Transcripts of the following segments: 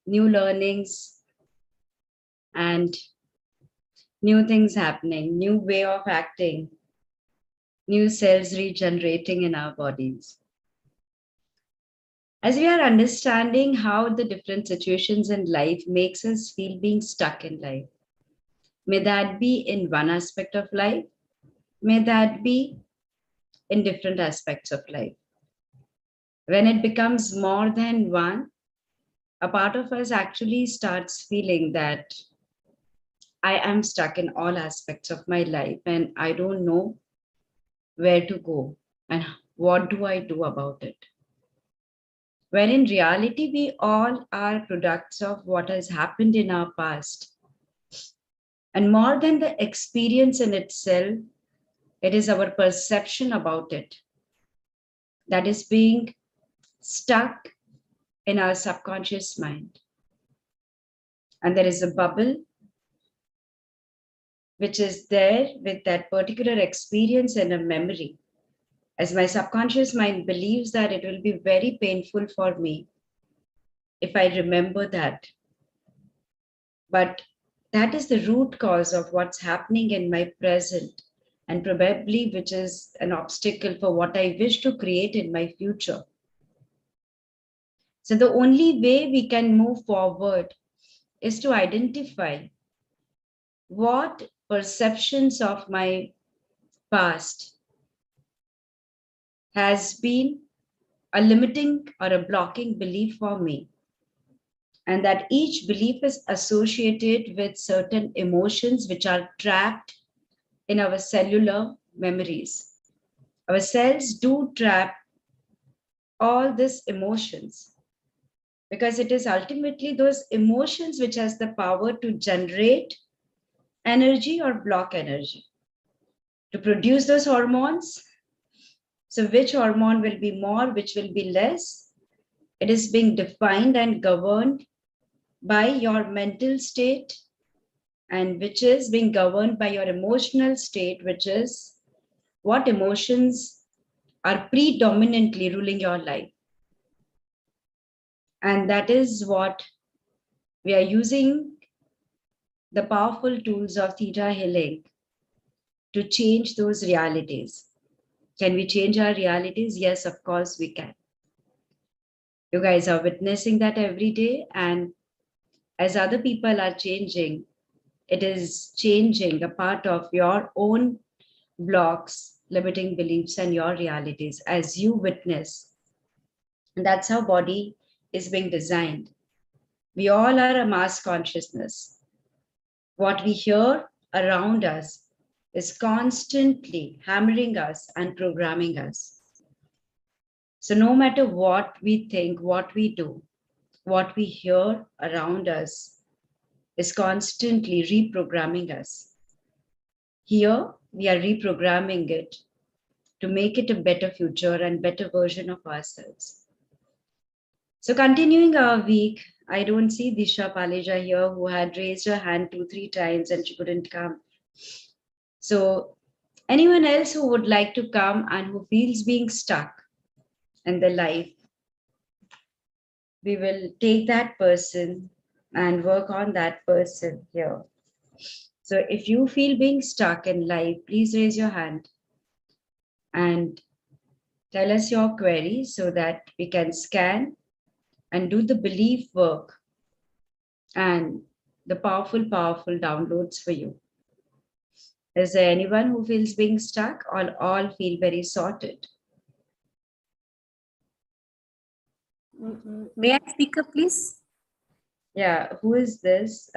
new learnings and new things happening, new way of acting, new cells regenerating in our bodies. As we are understanding how the different situations in life makes us feel being stuck in life, may that be in one aspect of life, may that be in different aspects of life. When it becomes more than one, a part of us actually starts feeling that I am stuck in all aspects of my life and I don't know where to go and what do I do about it. When in reality, we all are products of what has happened in our past. And more than the experience in itself, it is our perception about it that is being stuck in our subconscious mind. And there is a bubble which is there with that particular experience and a memory. As my subconscious mind believes that it will be very painful for me if I remember that. But that is the root cause of what's happening in my present, and probably which is an obstacle for what I wish to create in my future. So the only way we can move forward is to identify what perceptions of my past has been a limiting or a blocking belief for me, and that each belief is associated with certain emotions which are trapped in our cellular memories. Our cells do trap all these emotions because it is ultimately those emotions which has the power to generate energy or block energy, to produce those hormones. So which hormone will be more, which will be less? It is being defined and governed by your mental state, and which is being governed by your emotional state, which is what emotions are predominantly ruling your life. And that is what we are using the powerful tools of Theta healing to change those realities. Can we change our realities? Yes, of course we can. You guys are witnessing that every day, and as other people are changing, it is changing a part of your own blocks, limiting beliefs, and your realities as you witness. And that's how body is being designed. We all are a mass consciousness. What we hear around us is constantly hammering us and programming us. So no matter what we think, what we do, what we hear around us is constantly reprogramming us. Here, we are reprogramming it to make it a better future and better version of ourselves. So continuing our week, I don't see Disha Paleja here, who had raised her hand 2-3 times and she couldn't come. So anyone else who would like to come and who feels being stuck in their life, we will take that person and work on that person here. So if you feel being stuck in life, please raise your hand and tell us your query so that we can scan and do the belief work and the powerful downloads for you. Is there anyone who feels being stuck, or all feel very sorted? May I speak up, please? Yeah, who is this?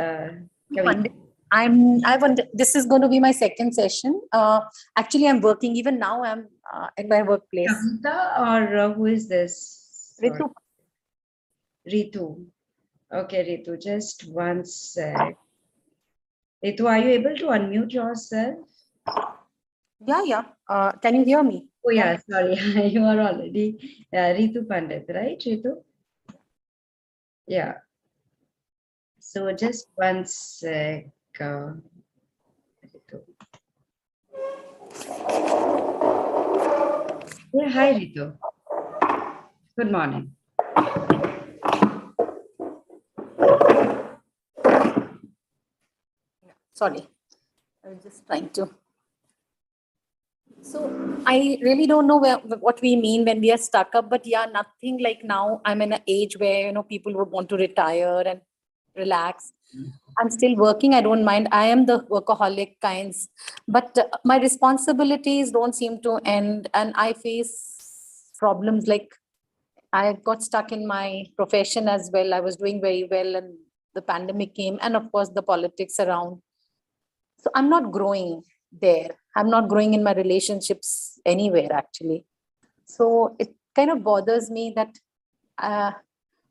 This is going to be my second session. Actually, I'm working. Even now, I'm at my workplace. Kavita, or who is this? Ritu. Ritu. Okay, Ritu, just one sec. Ritu, are you able to unmute yourself? Yeah. Can you hear me? Oh, yeah, sorry. You are already Ritu Pandit, right, Ritu? Yeah. So just one sec. Ritu. Yeah, hi, Ritu. Good morning. Sorry, I was just trying to. So I really don't know what we mean when we are stuck up, but yeah, nothing like now. I'm in an age where, people would want to retire and relax. I'm still working. I don't mind. I am the workaholic kinds, but my responsibilities don't seem to end, and I face problems like I got stuck in my profession as well. I was doing very well, and the pandemic came, and of course, the politics around. So I'm not growing there. I'm not growing in my relationships anywhere, actually. So it kind of bothers me that uh,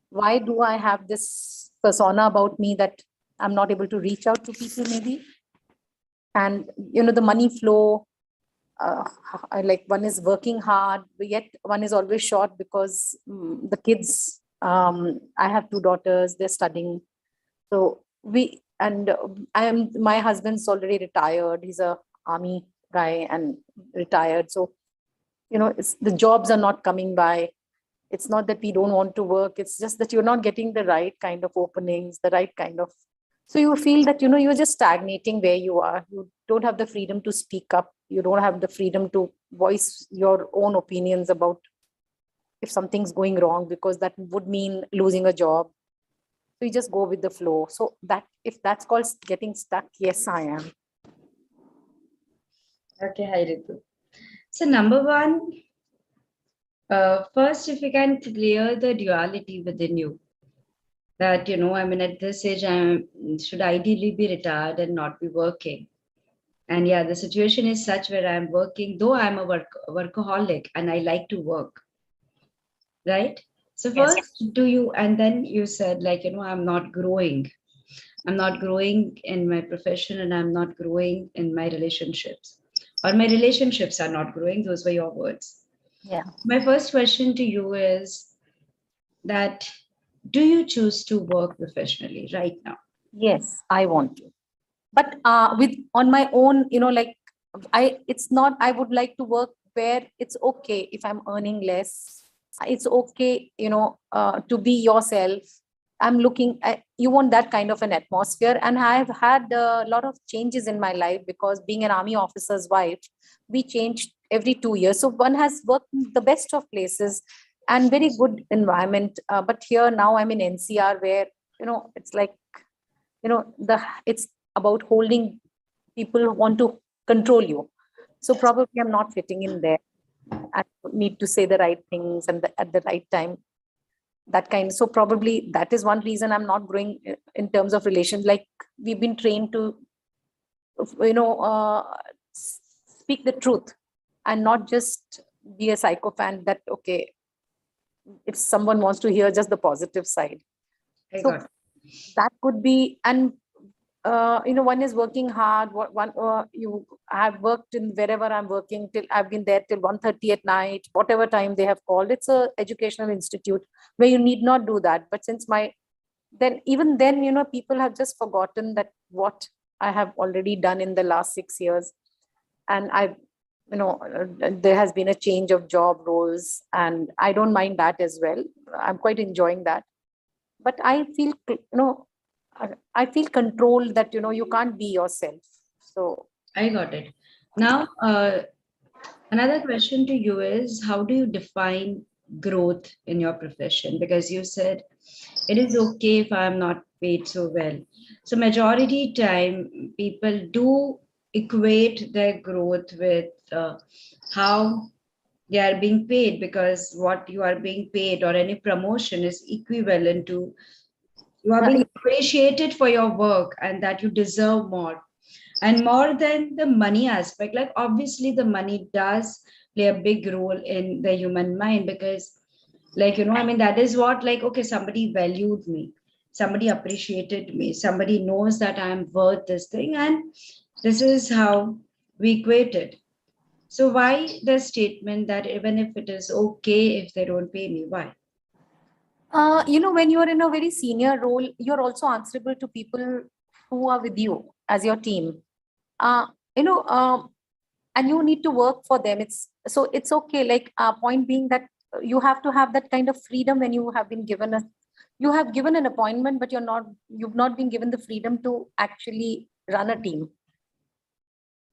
why do I have this persona about me that I'm not able to reach out to people, maybe? And, the money flow, like one is working hard, but yet one is always short because the kids, I have two daughters, they're studying. So my husband's already retired. He's a army guy and retired. So, the jobs are not coming by. It's not that we don't want to work. It's just that you're not getting the right kind of openings, the right kind of. So you feel that, you're just stagnating where you are. You don't have the freedom to speak up. You don't have the freedom to voice your own opinions about if something's going wrong, because that would mean losing a job. So you just go with the flow. So that, if that's called getting stuck, yes, I am. Okay, hi Ritu. So number one, first, if you can clear the duality within you, that at this age I should ideally be retired and not be working. And yeah, the situation is such where I'm working, though I'm a workaholic and I like to work, right? So Yes. first, and then you said I'm not growing. I'm not growing in my profession and I'm not growing in my relationships, or my relationships are not growing. Those were your words. Yeah. My first question to you is that, do you choose to work professionally right now? Yes, I want to. But with on my own, it's not, I would like to work where it's okay if I'm earning less. It's okay, to be yourself. I'm looking at, you want that kind of an atmosphere. And I've had a lot of changes in my life because being an army officer's wife, we changed every 2 years. So one has worked in the best of places and very good environment. But here now I'm in NCR where, it's like, it's about holding people who want to control you. So probably I'm not fitting in there. I need to say the right things and at the right time. That kind. So probably that is one reason I'm not growing in terms of relations. Like we've been trained to, speak the truth and not just be a sycophant that, okay, if someone wants to hear just the positive side. So that could be, and one is working hard. You have worked in wherever I'm working till I've been there till 1:30 at night, whatever time they have called. It's a educational institute where you need not do that. But since even then, people have just forgotten that what I have already done in the last 6 years. And there has been a change of job roles, and I don't mind that as well. I'm quite enjoying that. But I feel, I feel controlled that, you can't be yourself. So I got it. Now, another question to you is, how do you define growth in your profession? Because you said it is okay if I'm not paid so well. So majority time people do equate their growth with how they are being paid, because what you are being paid or any promotion is equivalent to you are being appreciated for your work and that you deserve more. And more than the money aspect, like obviously the money does play a big role in the human mind, because that is what, like, okay, somebody valued me, somebody appreciated me, somebody knows that I'm worth this thing, and this is how we equate it. So why the statement that even if it is okay if they don't pay me? Why? when you're in a very senior role, you're also answerable to people who are with you as your team. Uh, you know, and you need to work for them. It's okay. Like point being that you have to have that kind of freedom when you have been given you have given an appointment, but you've not been given the freedom to actually run a team.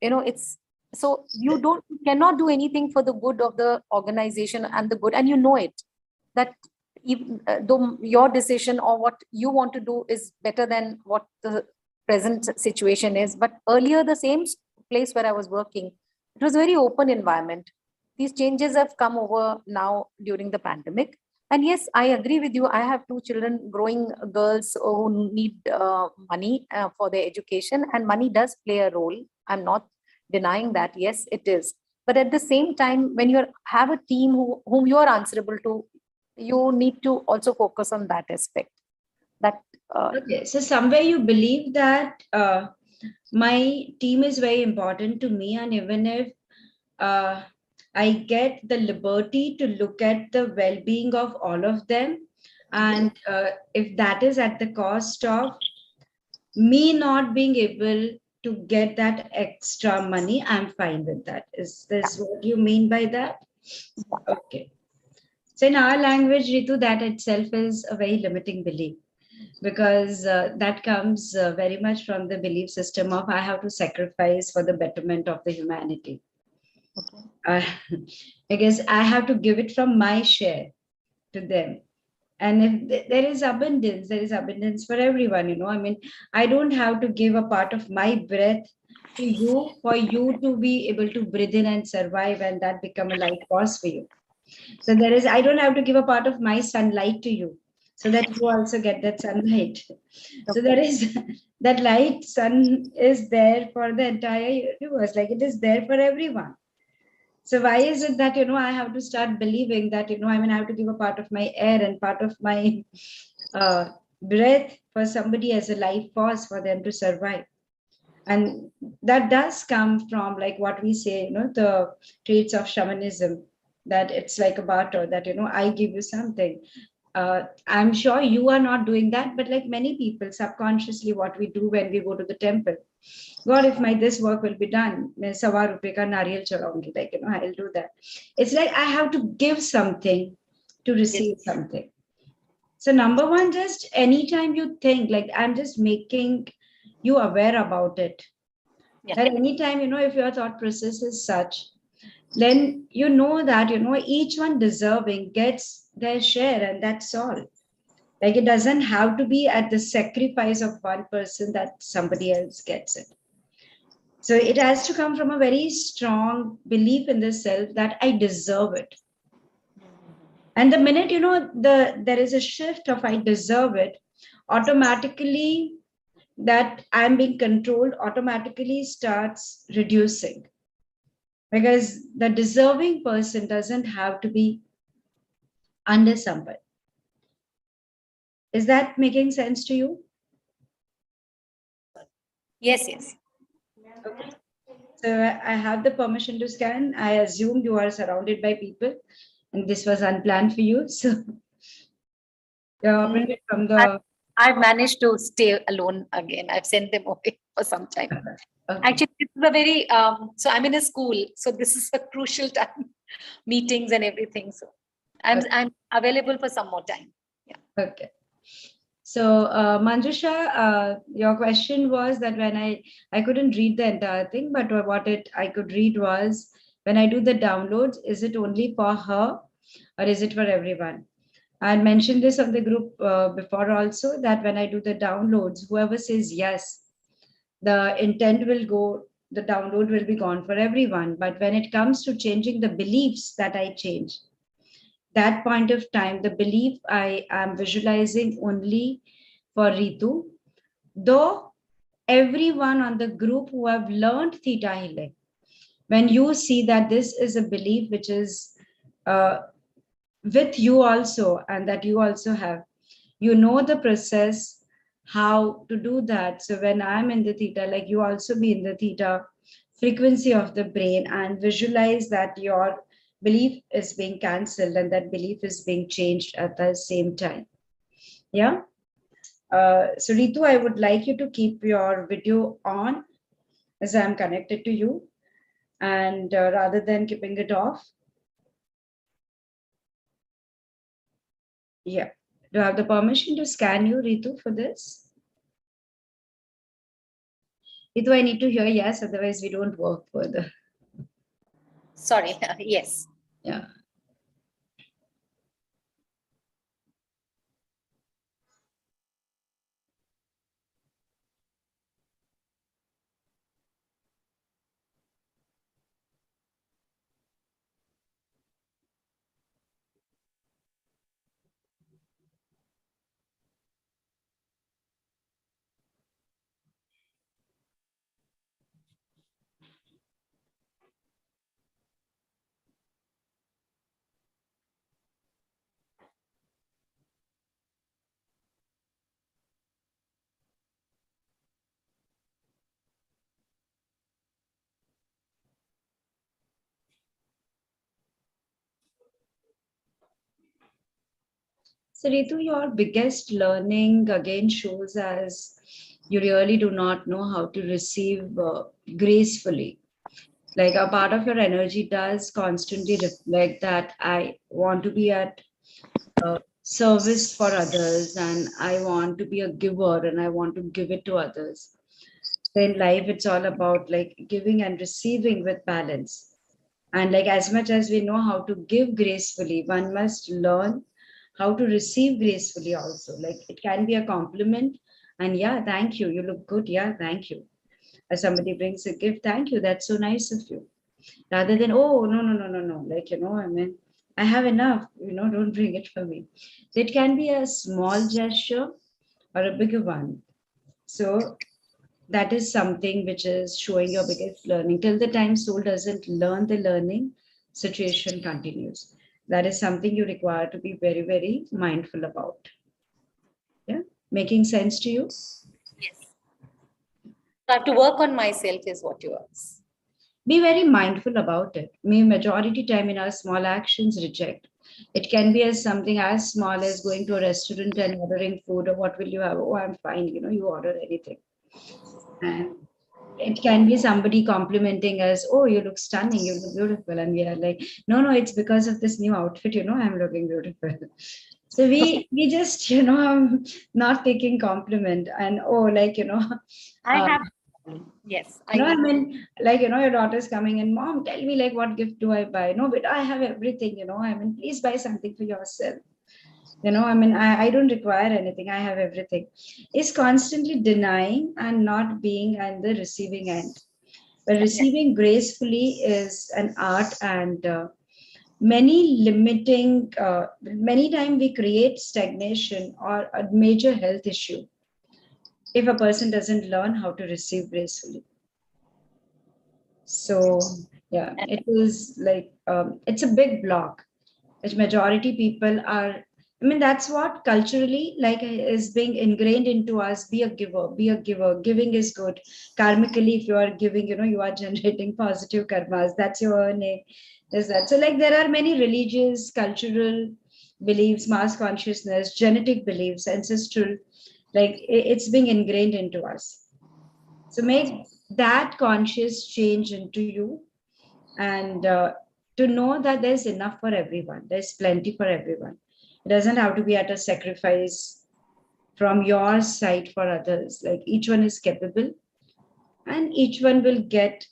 It's so you cannot do anything for the good of the organization and the good, and it, that even though your decision or what you want to do is better than what the present situation is. But earlier, the same place where I was working, it was a very open environment. These changes have come over now during the pandemic. And yes, I agree with you. I have two children, growing girls who need money for their education, and money does play a role. I'm not denying that. Yes, it is. But at the same time, when you have a team whom you are answerable to, you need to also focus on that aspect. That okay, so somewhere you believe that my team is very important to me, and even if I get the liberty to look at the well-being of all of them, and if that is at the cost of me not being able to get that extra money, I'm fine with that. Is this what you mean by that? Okay. So in our language, Ritu, that itself is a very limiting belief, because that comes very much from the belief system of I have to sacrifice for the betterment of the humanity. I guess I have to give it from my share to them. And if there is abundance for everyone. I mean, I don't have to give a part of my breath to you for you to be able to breathe in and survive, and that become a light cause for you. So I don't have to give a part of my sunlight to you so that you also get that sunlight. So there is that light sun is there for the entire universe, like it is there for everyone. So why is it that, I have to start believing that, I mean, I have to give a part of my air and part of my breath for somebody as a life force for them to survive? And that does come from like what we say, the traits of shamanism, that it's like a barter, that, I give you something. I'm sure you are not doing that, but like many people, subconsciously, what we do when we go to the temple, God, if my this work will be done, मैं 1,000 रुपए का नारियल चढ़ाऊंगी, like, I'll do that. It's like I have to give something to receive something. So number one, just anytime you think, like, I'm just making you aware about it. That anytime, if your thought process is such, then you know that, each one deserving gets their share, and that's all. Like, it doesn't have to be at the sacrifice of one person that somebody else gets it. So it has to come from a very strong belief in the self that I deserve it. And the minute, there is a shift of I deserve it, automatically that I'm being controlled automatically starts reducing. Because the deserving person doesn't have to be under somebody. Is that making sense to you? Yes. Okay. So I have the permission to scan. I assume you are surrounded by people, and this was unplanned for you. So you're operated from the. I've managed to stay alone again. I've sent them away for some time. Okay. Actually, this is a very so I'm in a school, so this is a crucial time, meetings and everything. So I'm available for some more time. Yeah. Okay. So Manjusha, your question was that when I couldn't read the entire thing, but what I could read was, when I do the downloads, is it only for her or is it for everyone? I mentioned this on the group before also, that when I do the downloads, whoever says yes, the intent will go, the download will be gone for everyone. But when it comes to changing the beliefs that I change, that point of time, the belief I am visualizing only for Ritu, though everyone on the group who have learned Theta healing, when you see that this is a belief which is with you also, and that you also have, the process, how to do that. So when I'm in the Theta, like you also be in the Theta frequency of the brain, and visualize that your belief is being cancelled and that belief is being changed at the same time. Yeah. So Ritu, I would like you to keep your video on as I'm connected to you, and rather than keeping it off. Yeah. Do I have the permission to scan you, Ritu, for this? Ritu, I need to hear yes, otherwise we don't work further. Sorry. Yes. Yeah. So, Ritu, your biggest learning again shows as you really do not know how to receive gracefully. Like a part of your energy does constantly reflect that I want to be at service for others and I want to be a giver and I want to give it to others. So in life, it's all about like giving and receiving with balance. And like as much as we know how to give gracefully, one must learn how to receive gracefully also. Like it can be a compliment, and yeah, thank you. You look good. Yeah, thank you. As somebody brings a gift, thank you. That's so nice of you. Rather than, oh, no, no, no, no, no. Like, I mean, I have enough, don't bring it for me. So it can be a small gesture or a bigger one. So that is something which is showing your biggest learning. Till the time soul doesn't learn the learning, situation continues. That is something you require to be very, very mindful about. Yeah, making sense to you? Yes. So I have to work on myself, is what you ask. Be very mindful about it. May majority time in our small actions reject. It can be as something as small as going to a restaurant and ordering food, or what will you have? Oh, I'm fine. You order anything. And it can be somebody complimenting us, oh, you look stunning, you look beautiful. And we are like, no, no, it's because of this new outfit, I'm looking beautiful. So we just, not taking compliment and oh, like, I uh, have. Yes, I I need. mean, like, your daughter's coming and mom, tell me like what gift do I buy? No, but I have everything, I mean, please buy something for yourself. I mean, I don't require anything. I have everything. Is constantly denying and not being on the receiving end. But receiving gracefully is an art, and many times we create stagnation or a major health issue if a person doesn't learn how to receive gracefully. So yeah, it is like it's a big block, which majority people are. I mean, that's what culturally like is being ingrained into us. Be a giver. Be a giver. Giving is good. Karmically, if you are giving, you are generating positive karmas. That's your earning. There's that. So like there are many religious, cultural beliefs, mass consciousness, genetic beliefs, ancestral. Like it's being ingrained into us. So make that conscious change into you, and to know that there's enough for everyone, there's plenty for everyone. It doesn't have to be at a sacrifice from your side for others. Like each one is capable, and each one will get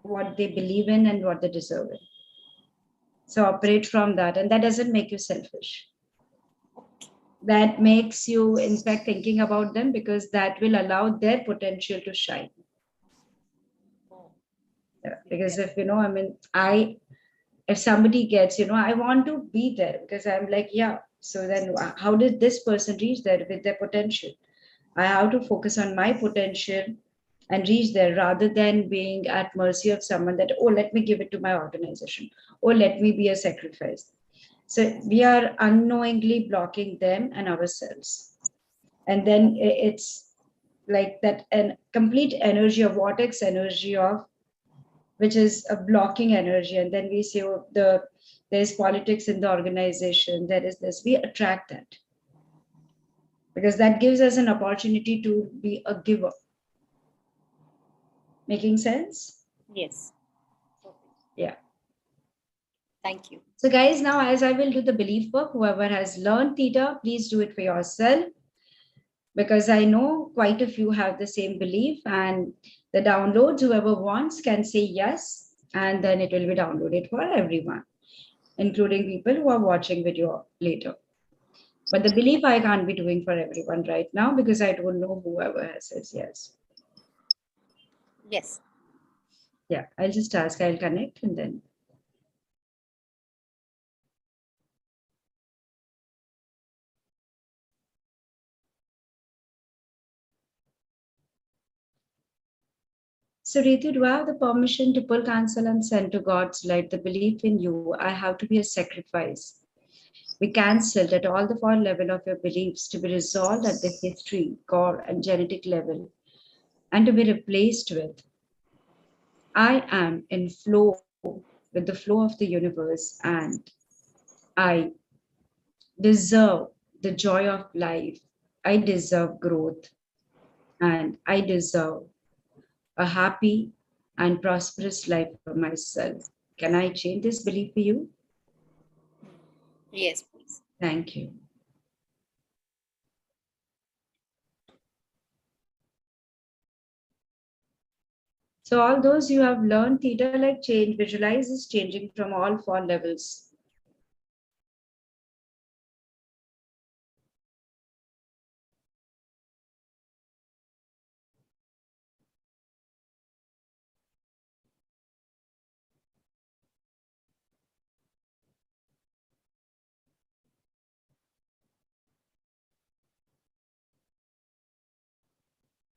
what they believe in and what they deserve in. So operate from that, and that doesn't make you selfish. That makes you in fact thinking about them, because that will allow their potential to shine. Yeah, because if I mean, if somebody gets, I want to be there because I'm like, yeah. So then how did this person reach there with their potential? I have to focus on my potential and reach there, rather than being at mercy of someone that, oh, let me give it to my organization. Or let me be a sacrifice. So we are unknowingly blocking them and ourselves. And then it's like that and complete energy of vortex energy of which is a blocking energy. And then we say, oh, there's politics in the organization, there is this, we attract that because that gives us an opportunity to be a giver. Making sense? Yes. Yeah. Thank you. So guys, now as I will do the belief work, whoever has learned Theta, please do it for yourself, because I know quite a few have the same belief, and the downloads, whoever wants can say yes, and then it will be downloaded for everyone, including people who are watching video later. But the belief I can't be doing for everyone right now because I don't know whoever has says yes. Yes. Yeah, I'll just ask, I'll connect and then. So Ritu, do I have the permission to pull, cancel, and send to God's light the belief in you? I have to be a sacrifice. We cancelled at all the four level of your beliefs to be resolved at the history, core, and genetic level, and to be replaced with I am in flow with the flow of the universe, and I deserve the joy of life. I deserve growth, and I deserve a happy and prosperous life for myself. Can I change this belief for you? Yes, please. Thank you. So all those you have learned theta like change, visualize is changing from all four levels.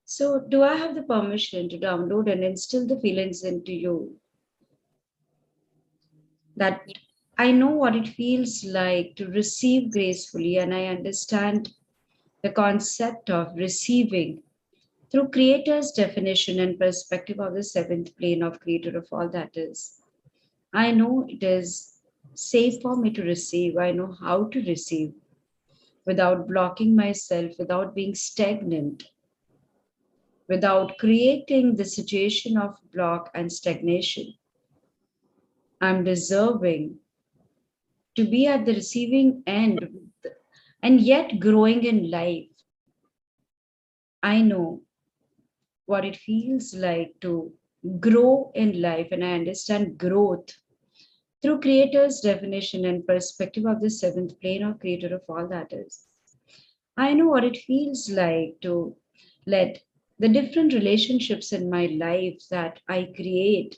So do I have the permission to download and instill the feelings into you that I know what it feels like to receive gracefully, and I understand the concept of receiving through creator's definition and perspective of the seventh plane of creator of all that is. I know it is safe for me to receive. I know how to receive without blocking myself, without being stagnant, without creating the situation of block and stagnation. I'm deserving to be at the receiving end and yet growing in life. I know what it feels like to grow in life, and I understand growth through creator's definition and perspective of the seventh plane of creator of all that is. I know what it feels like to let the different relationships in my life that I create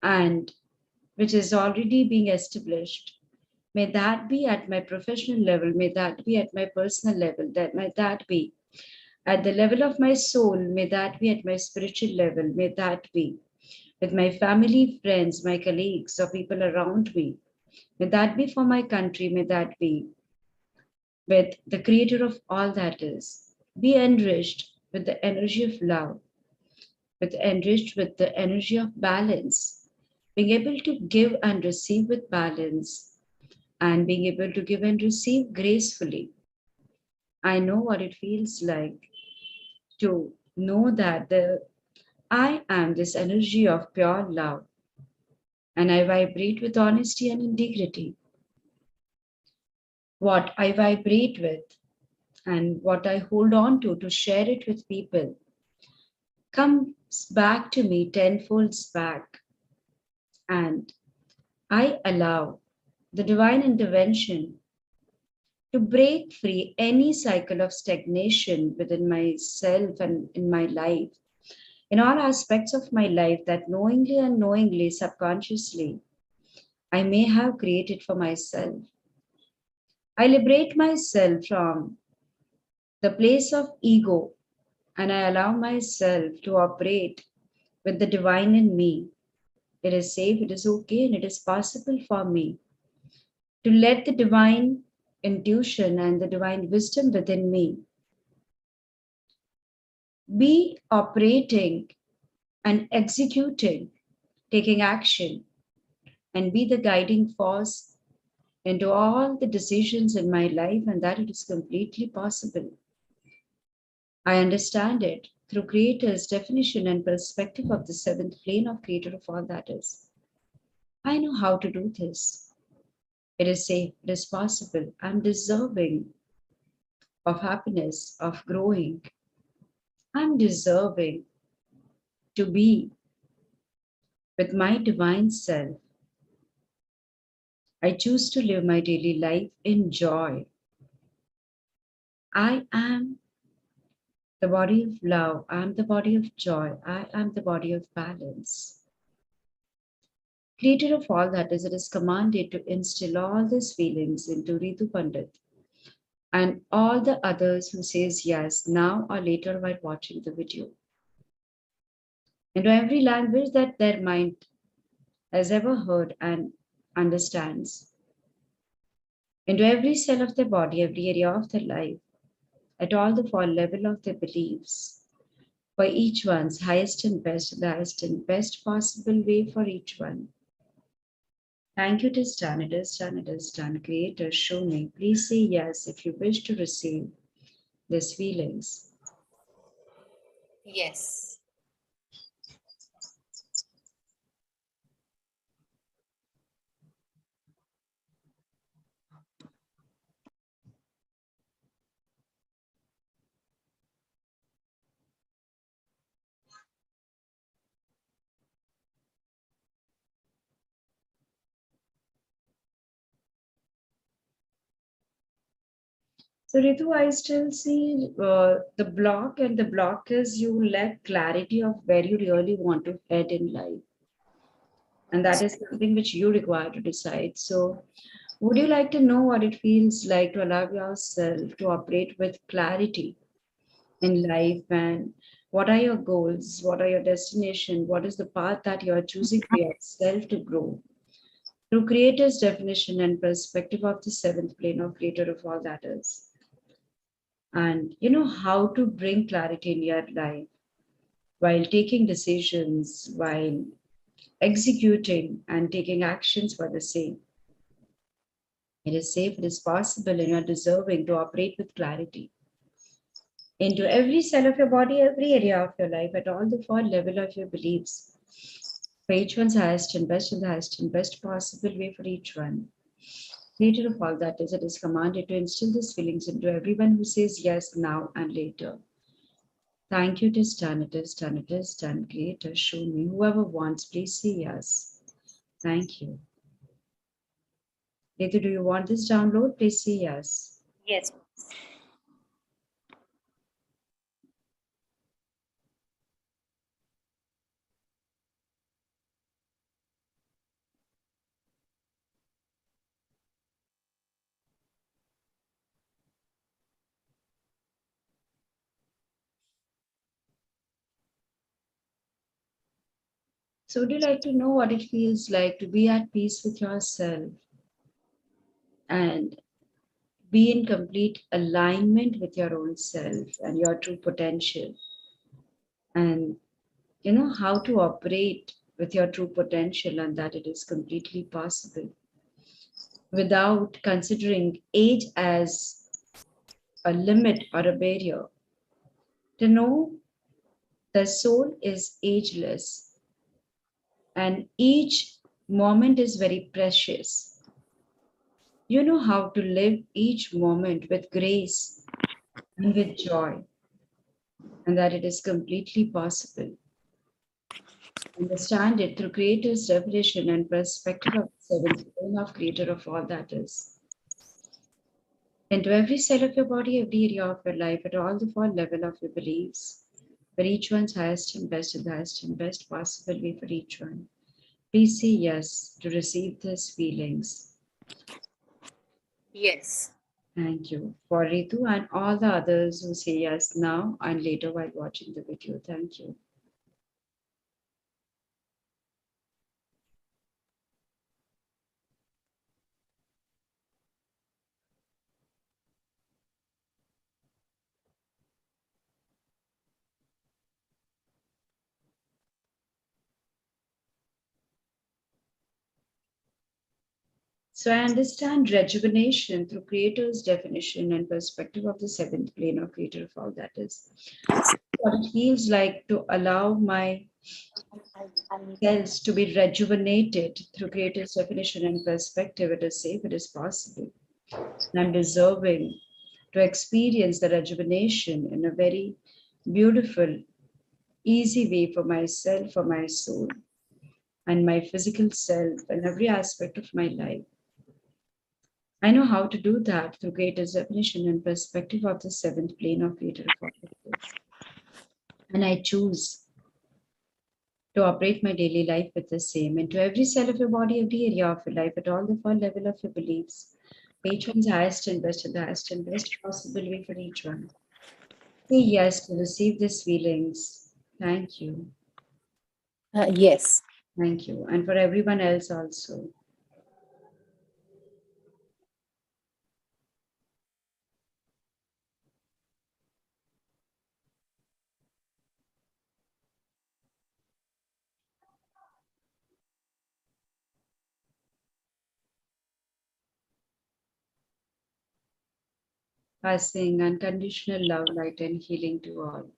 and which is already being established. May that be at my professional level, may that be at my personal level, that may that be at the level of my soul, may that be at my spiritual level, may that be with my family, friends, my colleagues, or people around me. May that be for my country, may that be with the creator of all that is. Be enriched with the energy of love, with enriched with the energy of balance, being able to give and receive with balance, and being able to give and receive gracefully. I know what it feels like to know that I am this energy of pure love, and I vibrate with honesty and integrity. What I vibrate with and what I hold on to share it with people comes back to me tenfolds back, and I allow the divine intervention to break free any cycle of stagnation within myself and in my life, in all aspects of my life that knowingly, unknowingly, subconsciously, I may have created for myself. I liberate myself from the place of ego, and I allow myself to operate with the divine in me. It is safe, it is okay, and it is possible for me to let the divine intuition and the divine wisdom within me be operating and executing, taking action, and be the guiding force into all the decisions in my life, and that it is completely possible. I understand it through Creator's definition and perspective of the seventh plane of Creator of all that is. I know how to do this. It is safe, it is possible. I'm deserving of happiness, of growing. I'm deserving to be with my divine self. I choose to live my daily life in joy. I am the body of love. I am the body of joy. I am the body of balance. Creator of all that is, it is commanded to instill all these feelings into Ritu Pandit and all the others who says yes now or later while watching the video. Into every language that their mind has ever heard and understands. Into every cell of their body, every area of their life, at all the four level of their beliefs, for each one's highest and best, the highest and best possible way for each one. Thank you, it is done, it is done, it is done. Creator, show me. Please say yes if you wish to receive these feelings. Yes. So, Ritu, I still see the block, and the block is you lack clarity of where you really want to head in life. And that is something which you require to decide. So, would you like to know what it feels like to allow yourself to operate with clarity in life? And what are your goals? What are your destination? What is the path that you are choosing for yourself to grow? Through Creator's definition and perspective of the seventh plane of Creator of all that is. And you know how to bring clarity in your life while taking decisions, while executing and taking actions for the same. It is safe, it is possible, and you're deserving to operate with clarity into every cell of your body, every area of your life, at all the four level of your beliefs. For each one's highest and best in the highest and best possible way for each one. Creator of all that is, it is commanded to instill these feelings into everyone who says yes now and later. Thank you, it is done, it is done, it is done. Creator, show me. Whoever wants, please say yes. Thank you. Later, do you want this download? Please say yes. Yes. So, would you like to know what it feels like to be at peace with yourself and be in complete alignment with your own self and your true potential? And you know how to operate with your true potential, and that it is completely possible without considering age as a limit or a barrier. To know the soul is ageless and each moment is very precious. You know how to live each moment with grace and with joy, and that it is completely possible. Understand it through Creator's revelation and perspective of the seventh plane of Creator of all that is. Into every cell of your body, every area of your life, at all the four level of your beliefs, for each one's highest and best and the highest and best possible way for each one. Please say yes to receive these feelings. Yes. Thank you for Ritu and all the others who say yes now and later while watching the video. Thank you. So I understand rejuvenation through Creator's definition and perspective of the seventh plane of Creator of all that is. what it feels like to allow my cells to be rejuvenated through creative definition and perspective. It is safe, it is possible. And I'm deserving to experience the rejuvenation in a very beautiful, easy way for myself, for my soul, and my physical self, and every aspect of my life. I know how to do that through greater definition and perspective of the seventh plane of creative consciousness. And I choose to operate my daily life with the same, into every cell of your body, every area of your life, at all the full level of your beliefs. Each one's highest and best, and the highest and best possible way for each one. Say yes to receive these feelings. Thank you. Yes. Thank you. And for everyone else also. Passing unconditional love, light, and healing to all.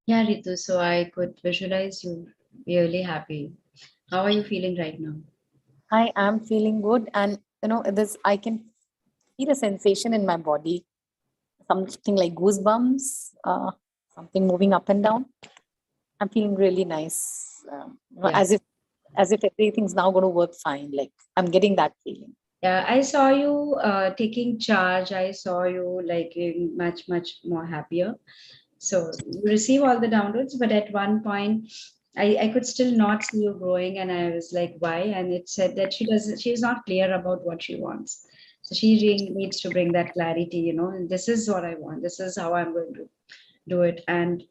Yeah, Ritu, so I could visualize you really happy. How are you feeling right now? I am feeling good, and this I can feel a sensation in my body, something like goosebumps, something moving up and down. I'm feeling really nice, Yeah. as if everything's now going to work fine. Like I'm getting that feeling. Yeah, I saw you taking charge. I saw you like being much, much more happier. So you receive all the downloads, but at one point, I could still not see you growing, and I was like, why? And it said that she's not clear about what she wants. So she really needs to bring that clarity, and this is what I want. This is how I'm going to do it. And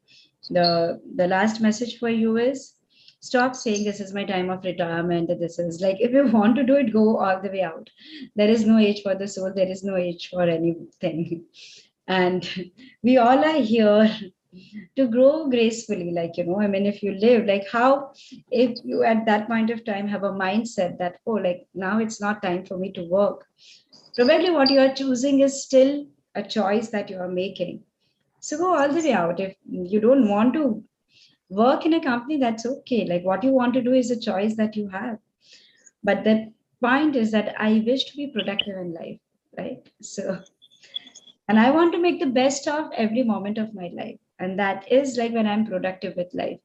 the last message for you is stop saying this is my time of retirement. This is like if you want to do it, go all the way out. There is no age for the soul, there is no age for anything. And we all are here to grow gracefully, like I mean, if you live like how, if you at that point of time have a mindset that, oh, like now it's not time for me to work, probably what you are choosing is still a choice that you are making. So go all the way out. If you don't want to work in a company, that's okay. Like what you want to do is a choice that you have. But the point is that I wish to be productive in life, right? So, and I want to make the best of every moment of my life. And that is like when I'm productive with life.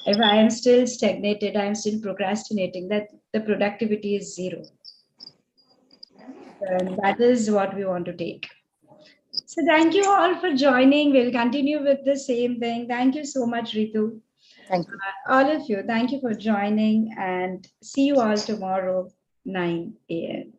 If I am still stagnated, I am still procrastinating, that the productivity is zero. And that is what we want to take. So thank you all for joining. We'll continue with the same thing. Thank you so much, Ritu. Thank you. All of you, thank you for joining and see you all tomorrow, 9 a.m.